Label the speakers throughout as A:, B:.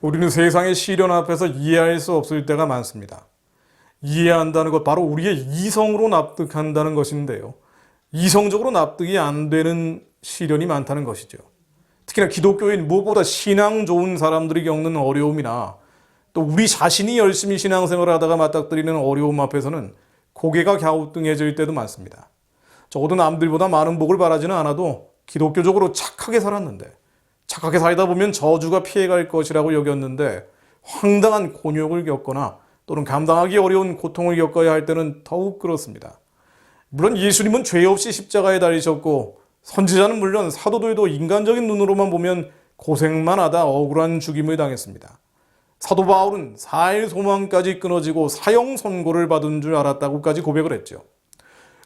A: 우리는 세상의 시련 앞에서 이해할 수 없을 때가 많습니다. 이해한다는 것, 바로 우리의 이성으로 납득한다는 것인데요. 이성적으로 납득이 안 되는 시련이 많다는 것이죠. 특히나 기독교인 무엇보다 신앙 좋은 사람들이 겪는 어려움이나 또 우리 자신이 열심히 신앙생활을 하다가 맞닥뜨리는 어려움 앞에서는 고개가 갸우뚱해질 때도 많습니다. 적어도 남들보다 많은 복을 바라지는 않아도 기독교적으로 착하게 살았는데, 착하게 살다 보면 저주가 피해갈 것이라고 여겼는데 황당한 곤욕을 겪거나 또는 감당하기 어려운 고통을 겪어야 할 때는 더욱 그렇습니다. 물론 예수님은 죄 없이 십자가에 달리셨고 선지자는 물론 사도들도 인간적인 눈으로만 보면 고생만 하다 억울한 죽임을 당했습니다. 사도 바울은 살 소망까지 끊어지고 사형 선고를 받은 줄 알았다고까지 고백을 했죠.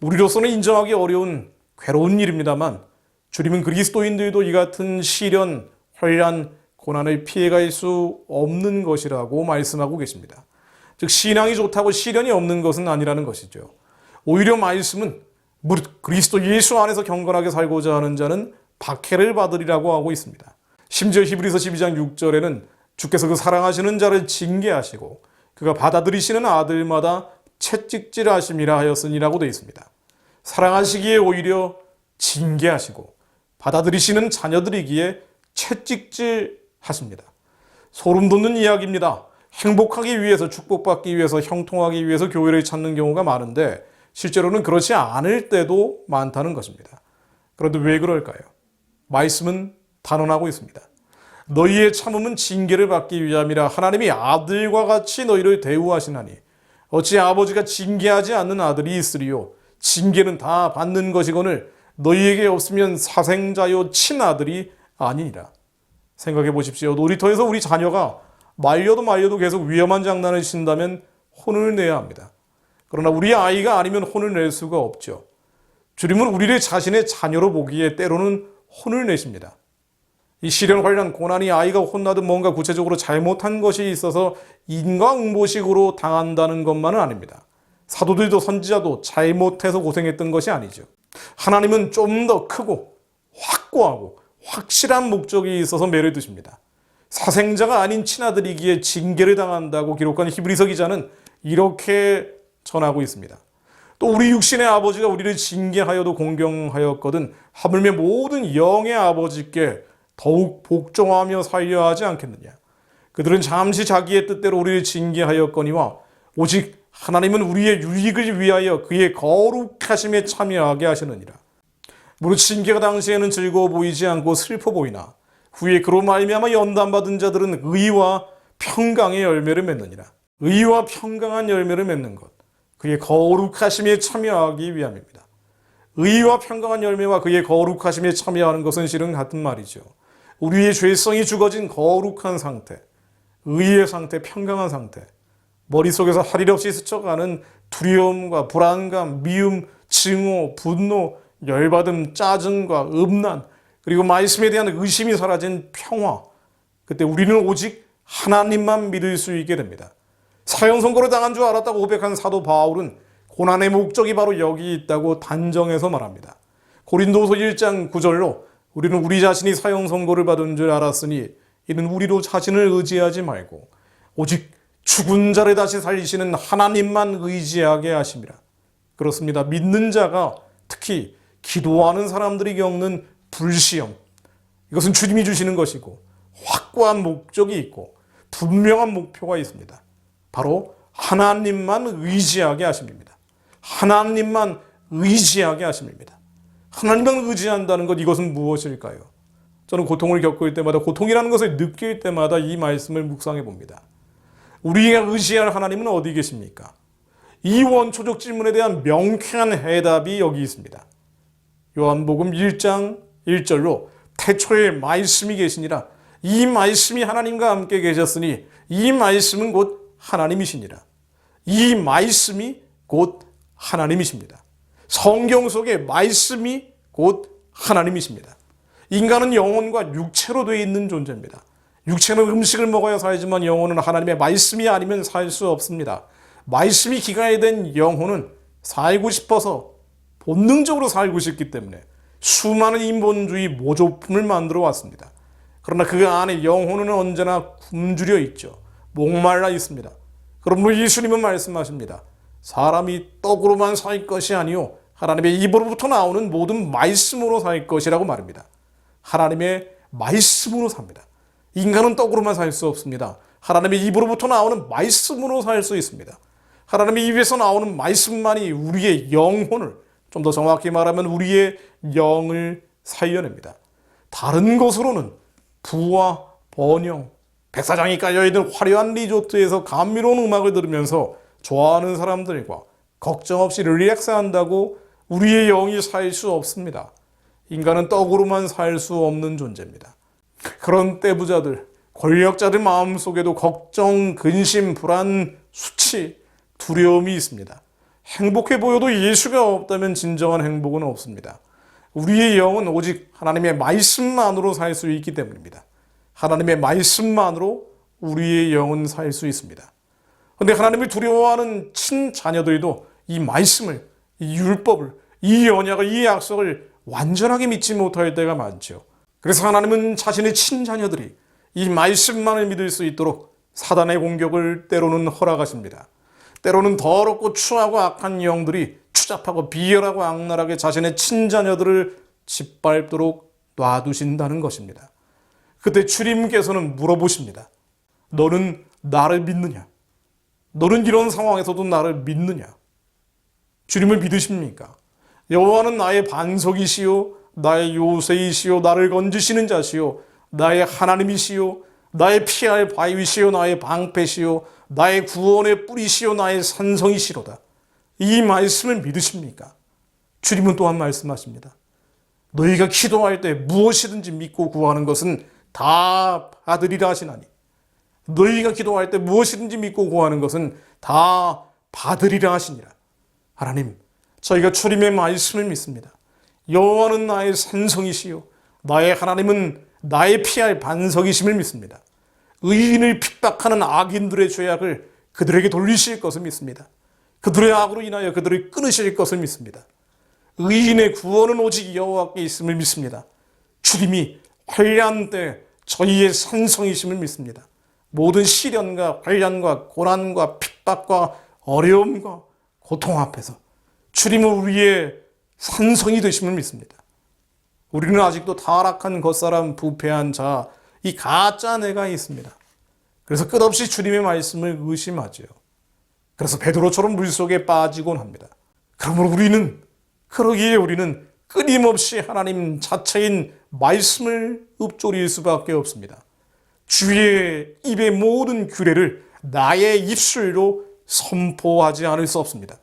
A: 우리로서는 인정하기 어려운 괴로운 일입니다만 주님은 그리스도인들도 이 같은 시련, 환난, 고난을 피해갈 수 없는 것이라고 말씀하고 계십니다. 즉 신앙이 좋다고 시련이 없는 것은 아니라는 것이죠. 오히려 말씀은 무릇 그리스도 예수 안에서 경건하게 살고자 하는 자는 박해를 받으리라고 하고 있습니다. 심지어 히브리서 12장 6절에는 주께서 그 사랑하시는 자를 징계하시고 그가 받아들이시는 아들마다 채찍질하심이라 하였으니라고 되어 있습니다. 사랑하시기에 오히려 징계하시고 받아들이시는 자녀들이기에 채찍질하십니다. 소름 돋는 이야기입니다. 행복하기 위해서, 축복받기 위해서, 형통하기 위해서 교회를 찾는 경우가 많은데 실제로는 그렇지 않을 때도 많다는 것입니다. 그런데 왜 그럴까요? 말씀은 단언하고 있습니다. 너희의 참음은 징계를 받기 위함이라 하나님이 아들과 같이 너희를 대우하시나니 어찌 아버지가 징계하지 않는 아들이 있으리요. 징계는 다 받는 것이거늘 너희에게 없으면 사생자요 친아들이 아니니라. 생각해 보십시오. 놀이터에서 우리 자녀가 말려도 계속 위험한 장난을 친다면 혼을 내야 합니다. 그러나 우리 아이가 아니면 혼을 낼 수가 없죠. 주님은 우리를 자신의 자녀로 보기에 때로는 혼을 내십니다. 이 시련, 환난, 고난이 아이가 혼나든 뭔가 구체적으로 잘못한 것이 있어서 인과응보식으로 당한다는 것만은 아닙니다. 사도들도 선지자도 잘못해서 고생했던 것이 아니죠. 하나님은 좀 더 크고 확고하고 확실한 목적이 있어서 매를 두십니다. 사생자가 아닌 친아들이기에 징계를 당한다고 기록한 히브리서 기자는 이렇게 전하고 있습니다. 또 우리 육신의 아버지가 우리를 징계하여도 공경하였거든 하물며 모든 영의 아버지께 더욱 복종하며 살려 하지 않겠느냐. 그들은 잠시 자기의 뜻대로 우리를 징계하였거니와 오직 하나님은 우리의 유익을 위하여 그의 거룩하심에 참여하게 하시느니라. 무릇 징계가 당시에는 즐거워 보이지 않고 슬퍼 보이나 후에 그로 말미암아 연단받은 자들은 의와 평강의 열매를 맺느니라. 의와 평강한 열매를 맺는 것, 그의 거룩하심에 참여하기 위함입니다. 의와 평강한 열매와 그의 거룩하심에 참여하는 것은 실은 같은 말이죠. 우리의 죄성이 죽어진 거룩한 상태, 의의 상태, 평강한 상태, 머릿속에서 할 일 없이 스쳐가는 두려움과 불안감, 미움, 증오, 분노, 열받음, 짜증과 음란, 그리고 말씀에 대한 의심이 사라진 평화. 그때 우리는 오직 하나님만 믿을 수 있게 됩니다. 사형 선고를 당한 줄 알았다고 고백한 사도 바울은 고난의 목적이 바로 여기 있다고 단정해서 말합니다. 고린도서 1장 9절로 우리는 우리 자신이 사형 선고를 받은 줄 알았으니 이는 우리로 자신을 의지하지 말고 오직 죽은 자를 다시 살리시는 하나님만 의지하게 하심이라. 그렇습니다. 믿는 자가 특히 기도하는 사람들이 겪는 불시험, 이것은 주님이 주시는 것이고 확고한 목적이 있고 분명한 목표가 있습니다. 바로 하나님만 의지하게 하심입니다. 하나님만 의지하게 하심입니다. 하나님만 의지한다는 것, 이것은 무엇일까요? 저는 고통을 겪을 때마다, 고통이라는 것을 느낄 때마다 이 말씀을 묵상해 봅니다. 우리가 의지할 하나님은 어디 계십니까? 이 원초적 질문에 대한 명쾌한 해답이 여기 있습니다. 요한복음 1장 1절로 태초에 말씀이 계시니라. 이 말씀이 하나님과 함께 계셨으니 이 말씀은 곧 하나님이시니라. 이 말씀이 곧 하나님이십니다. 성경 속에 말씀이 곧 하나님이십니다. 인간은 영혼과 육체로 되어 있는 존재입니다. 육체는 음식을 먹어야 살지만 영혼은 하나님의 말씀이 아니면 살 수 없습니다. 말씀이 기가에 된 영혼은 살고 싶어서 본능적으로 살고 싶기 때문에 수많은 인본주의 모조품을 만들어 왔습니다. 그러나 그 안에 영혼은 언제나 굶주려 있죠. 목말라 있습니다. 그러므로 예수님은 말씀하십니다. 사람이 떡으로만 살 것이 아니요 하나님의 입으로부터 나오는 모든 말씀으로 살 것이라고 말합니다. 하나님의 말씀으로 삽니다. 인간은 떡으로만 살 수 없습니다. 하나님의 입으로부터 나오는 말씀으로 살 수 있습니다. 하나님의 입에서 나오는 말씀만이 우리의 영혼을, 좀 더 정확히 말하면 우리의 영을 살려냅니다. 다른 것으로는 부와 번영, 백사장이 깔려있는 화려한 리조트에서 감미로운 음악을 들으면서 좋아하는 사람들과 걱정 없이 릴렉스한다고 우리의 영이 살 수 없습니다. 인간은 떡으로만 살 수 없는 존재입니다. 그런 떼부자들, 권력자들 마음속에도 걱정, 근심, 불안, 수치, 두려움이 있습니다. 행복해 보여도 예수가 없다면 진정한 행복은 없습니다. 우리의 영은 오직 하나님의 말씀만으로 살 수 있기 때문입니다. 하나님의 말씀만으로 우리의 영은 살 수 있습니다. 그런데 하나님을 두려워하는 친자녀들도 이 말씀을, 이 율법을, 이 언약을, 이 약속을 완전하게 믿지 못할 때가 많죠. 그래서 하나님은 자신의 친자녀들이 이 말씀만을 믿을 수 있도록 사단의 공격을 때로는 허락하십니다. 때로는 더럽고 추하고 악한 영들이 추잡하고 비열하고 악랄하게 자신의 친자녀들을 짓밟도록 놔두신다는 것입니다. 그때 주님께서는 물어보십니다. 너는 나를 믿느냐? 너는 이런 상황에서도 나를 믿느냐? 주님을 믿으십니까? 여호와는 나의 반석이시요 나의 요새이시요 나를 건지시는 자시요 나의 하나님이시요 나의 피할 바위시요 나의 방패시요 나의 구원의 뿌리시요 나의 산성이시로다. 이 말씀을 믿으십니까? 주님은 또한 말씀하십니다. 너희가 기도할 때 무엇이든지 믿고 구하는 것은 다 받으리라 하시나니, 너희가 기도할 때 무엇이든지 믿고 구하는 것은 다 받으리라 하시니라. 하나님, 저희가 주님의 말씀을 믿습니다. 여호와는 나의 산성이시요 나의 하나님은 나의 피할 반석이심을 믿습니다. 의인을 핍박하는 악인들의 죄악을 그들에게 돌리실 것을 믿습니다. 그들의 악으로 인하여 그들을 끊으실 것을 믿습니다. 의인의 구원은 오직 여호와께 있음을 믿습니다. 주님이 환난 때 저희의 산성이심을 믿습니다. 모든 시련과 환난과 고난과 핍박과 어려움과 고통 앞에서 주님은 우리의 산성이 되심을 믿습니다. 우리는 아직도 타락한 겉사람, 부패한 자, 이 가짜 내가 있습니다. 그래서 끝없이 주님의 말씀을 의심하죠. 그래서 베드로처럼 물속에 빠지곤 합니다. 그러므로 그러기에 우리는 끊임없이 하나님 자체인 말씀을 읊조릴 수밖에 없습니다. 주의 입의 모든 규례를 나의 입술로 선포하지 않을 수 없습니다.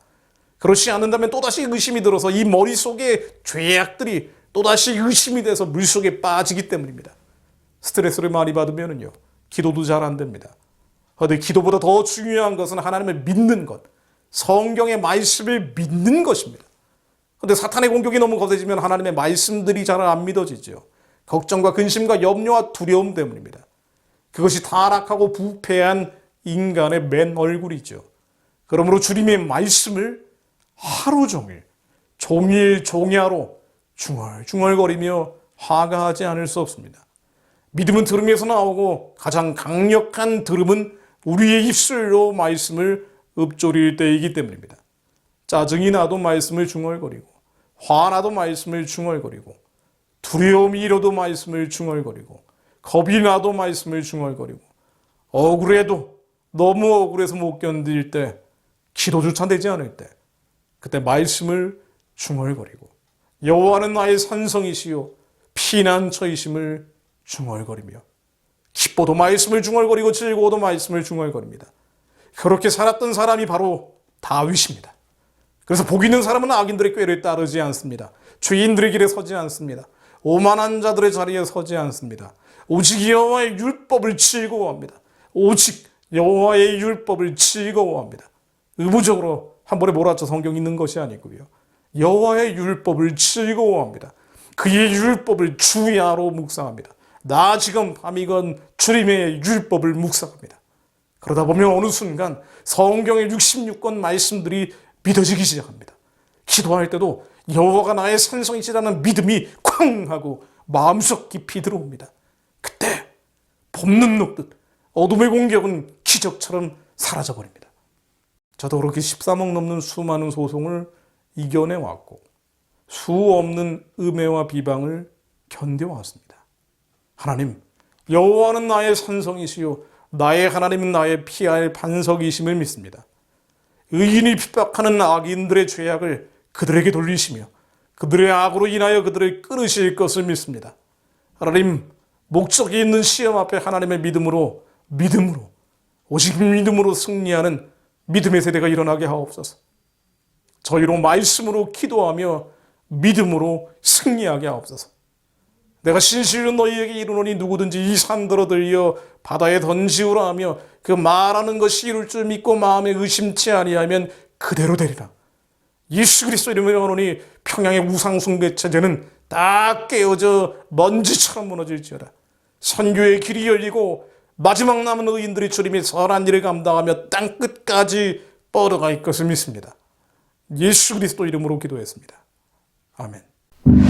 A: 그렇지 않는다면 또다시 의심이 들어서 이 머릿속의 죄악들이 또다시 의심이 돼서 물속에 빠지기 때문입니다. 스트레스를 많이 받으면요, 기도도 잘 안 됩니다. 그런데 기도보다 더 중요한 것은 하나님을 믿는 것, 성경의 말씀을 믿는 것입니다. 그런데 사탄의 공격이 너무 거세지면 하나님의 말씀들이 잘 안 믿어지죠. 걱정과 근심과 염려와 두려움 때문입니다. 그것이 타락하고 부패한 인간의 맨 얼굴이죠. 그러므로 주님의 말씀을 하루 종일, 종일 종야로 중얼중얼거리며 화가하지 않을 수 없습니다. 믿음은 들음에서 나오고 가장 강력한 들음은 우리의 입술로 말씀을 읊조릴 때이기 때문입니다. 짜증이 나도 말씀을 중얼거리고, 화나도 말씀을 중얼거리고, 두려움이 일어도 말씀을 중얼거리고, 겁이 나도 말씀을 중얼거리고, 억울해도 너무 억울해서 못 견딜 때, 기도조차 되지 않을 때, 그때 말씀을 중얼거리고, 여호와는 나의 산성이시요 피난처이심을 중얼거리며, 기뻐도 말씀을 중얼거리고 즐거워도 말씀을 중얼거립니다. 그렇게 살았던 사람이 바로 다윗입니다. 그래서 복 있는 사람은 악인들의 꾀를 따르지 않습니다. 죄인들의 길에 서지 않습니다. 오만한 자들의 자리에 서지 않습니다. 오직 여호와의 율법을 즐거워합니다. 오직 여호와의 율법을 즐거워합니다. 의무적으로 한 번에 몰아쳐 성경 읽는 것이 아니고요. 여호와의 율법을 즐거워합니다. 그의 율법을 주야로 묵상합니다. 나 지금 밤이건 주님의 율법을 묵상합니다. 그러다 보면 어느 순간 성경의 66권 말씀들이 믿어지기 시작합니다. 기도할 때도 여호와가 나의 산성이시라는 믿음이 쾅 하고 마음속 깊이 들어옵니다. 그때 봄눈 녹듯 어둠의 공격은 기적처럼 사라져버립니다. 저도 그렇게 13억 넘는 수많은 소송을 이겨내왔고 수 없는 음해와 비방을 견뎌왔습니다. 하나님, 여호와는 나의 산성이시요 나의 하나님은 나의 피할 반석이심을 믿습니다. 의인이 핍박하는 악인들의 죄악을 그들에게 돌리시며 그들의 악으로 인하여 그들을 끊으실 것을 믿습니다. 하나님, 목적이 있는 시험 앞에 하나님의 믿음으로 오직 믿음으로 승리하는 믿음의 세대가 일어나게 하옵소서. 저희로 말씀으로 기도하며 믿음으로 승리하게 하옵소서. 내가 진실로 너희에게 이르노니 누구든지 이 산더러 들려 바다에 던지우라 하며 그 말하는 것이 이룰 줄 믿고 마음에 의심치 아니하면 그대로 되리라. 예수 그리스도 이름으로 하노니 평양의 우상 숭배 체제는 다 깨어져 먼지처럼 무너질지어다. 선교의 길이 열리고 마지막 남은 의인들이 주님이 선한 일을 감당하며 땅끝까지 뻗어갈 것을 믿습니다. 예수 그리스도 이름으로 기도했습니다. 아멘.